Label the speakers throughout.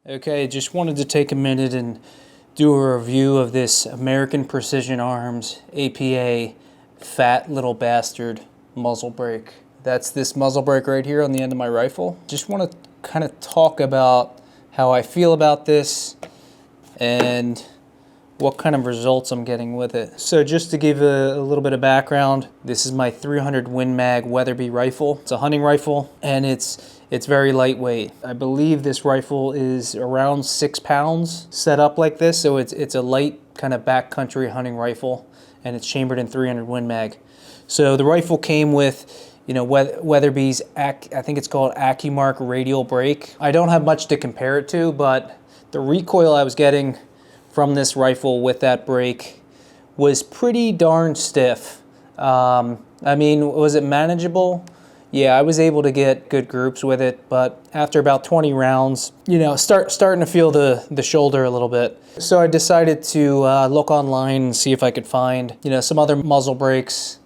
Speaker 1: Okay, just wanted to take a minute and do a review of this American Precision Arms APA fat little bastard muzzle brake. That's this muzzle brake right here on the end of my rifle. Just want to kind of talk about how I feel about this and what kind of results I'm getting with it. So just to give a little bit of background, this is my 300 Win Mag Weatherby rifle. It's a hunting rifle and it's very lightweight. I believe this rifle is around 6 pounds set up like this, so it's a light kind of backcountry hunting rifle, and it's chambered in 300 Win Mag. So the rifle came with, you know, Weatherby's, I think it's called AccuMark radial brake. I don't have much to compare it to, but the recoil I was getting from this rifle with that brake was pretty darn stiff. I mean, was it manageable? Yeah, I was able to get good groups with it, but after about 20 rounds, you know, starting to feel the shoulder a little bit. So I decided to look online and see if I could find, you know, some other muzzle brakes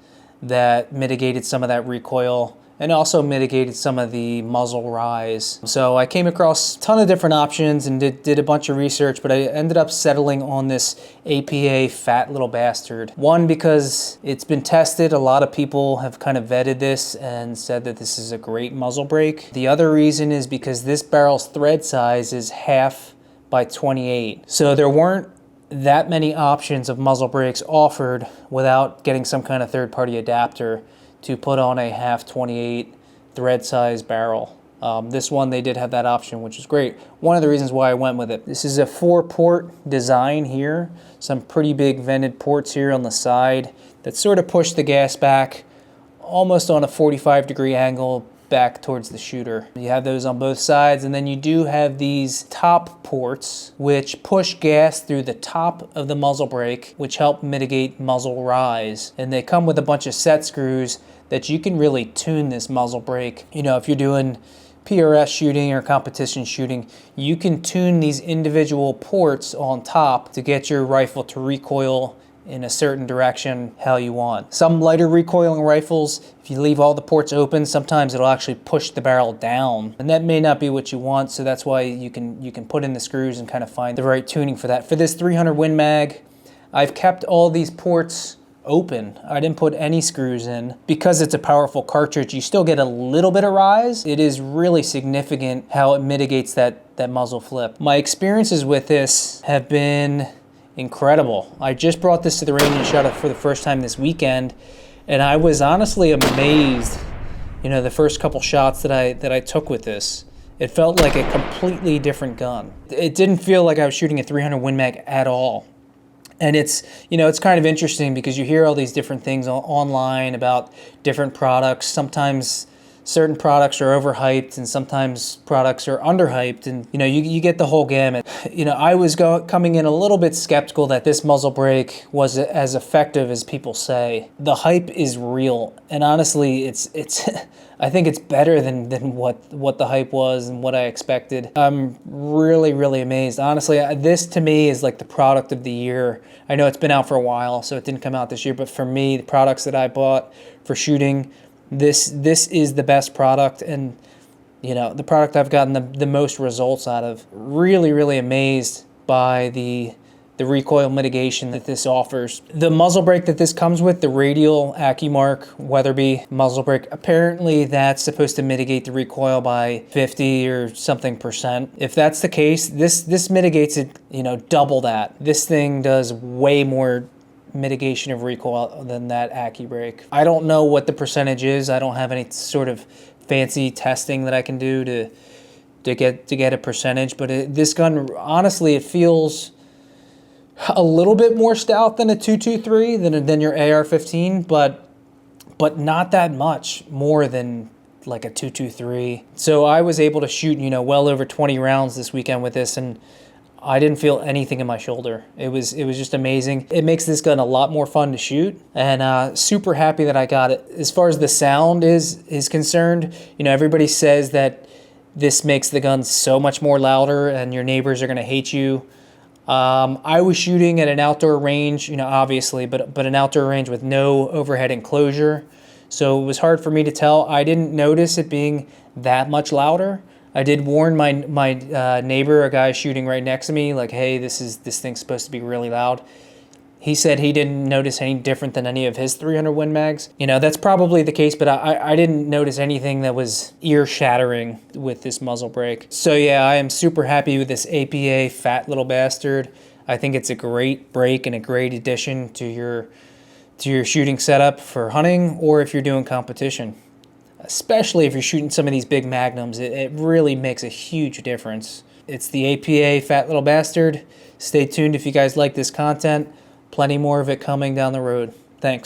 Speaker 1: that mitigated some of that recoil and also mitigated some of the muzzle rise. So I came across a ton of different options and did a bunch of research, but I ended up settling on this APA fat little bastard. One, because it's been tested. A lot of people have kind of vetted this and said that this is a great muzzle brake. The other reason is because this barrel's thread size is 1/2 by 28. So there weren't that many options of muzzle brakes offered without getting some kind of third-party adapter to put on a 1/2 28 thread size barrel. This one, they did have that option, which is great. One of the reasons why I went with it. This is a 4-port design here. Some pretty big vented ports here on the side that sort of push the gas back almost on a 45-degree angle back towards the shooter. You have those on both sides, and then you do have these top ports which push gas through the top of the muzzle brake, which help mitigate muzzle rise. And they come with a bunch of set screws that you can really tune this muzzle brake. You know, if you're doing PRS shooting or competition shooting, you can tune these individual ports on top to get your rifle to recoil in a certain direction how you want. Some lighter recoiling rifles, if you leave all the ports open, sometimes it'll actually push the barrel down, and that may not be what you want. So that's why you can put in the screws and kind of find the right tuning for that. For this 300 Win Mag, I've kept all these ports open. I didn't put any screws in. Because it's a powerful cartridge, you still get a little bit of rise. It is really significant how it mitigates that muzzle flip. My experiences with this have been incredible. I just brought this to the range and shot it for the first time this weekend, and I was honestly amazed, you know, the first couple shots that I took with this. It felt like a completely different gun. It didn't feel like I was shooting a 300 Win Mag at all. And it's, you know, it's kind of interesting because you hear all these different things online about different products. Sometimes certain products are overhyped and sometimes products are underhyped, and you know, you get the whole gamut. You know, I was coming in a little bit skeptical that this muzzle brake was as effective as people say. The hype is real, and honestly, it's I think it's better than what the hype was and what I expected. I'm really amazed. Honestly, this to me is like the product of the year. I know it's been out for a while, so it didn't come out this year, but for me, the products that I bought for shooting, this is the best product, and you know, the product I've gotten the most results out of. Really amazed by the recoil mitigation that this offers. The muzzle brake that this comes with, the radial AccuMark Weatherby muzzle brake, apparently that's supposed to mitigate the recoil by 50 or something %. If that's the case, this mitigates it, you know, double that. This thing does way more mitigation of recoil than that AccuBrake. I don't know what the percentage is. I don't have any sort of fancy testing that I can do to get a percentage, but this gun, honestly, it feels a little bit more stout than a 223 than your AR-15, but not that much more than like a 223. So I was able to shoot, you know, well over 20 rounds this weekend with this, and I didn't feel anything in my shoulder. It was just amazing. It makes this gun a lot more fun to shoot, and super happy that I got it. As far as the sound is concerned, you know, everybody says that this makes the gun so much more louder and your neighbors are gonna hate you. I was shooting at an outdoor range, you know, obviously, but an outdoor range with no overhead enclosure. So it was hard for me to tell. I didn't notice it being that much louder. I did warn my neighbor, a guy shooting right next to me, like, hey, this thing's supposed to be really loud. He said he didn't notice any different than any of his 300 Win Mags. You know, that's probably the case, but I didn't notice anything that was ear-shattering with this muzzle brake. So yeah, I am super happy with this APA fat little bastard. I think it's a great brake and a great addition to your shooting setup for hunting, or if you're doing competition. Especially if you're shooting some of these big magnums, it really makes a huge difference. It's the APA fat little bastard. Stay tuned if you guys like this content. Plenty more of it coming down the road. Thanks.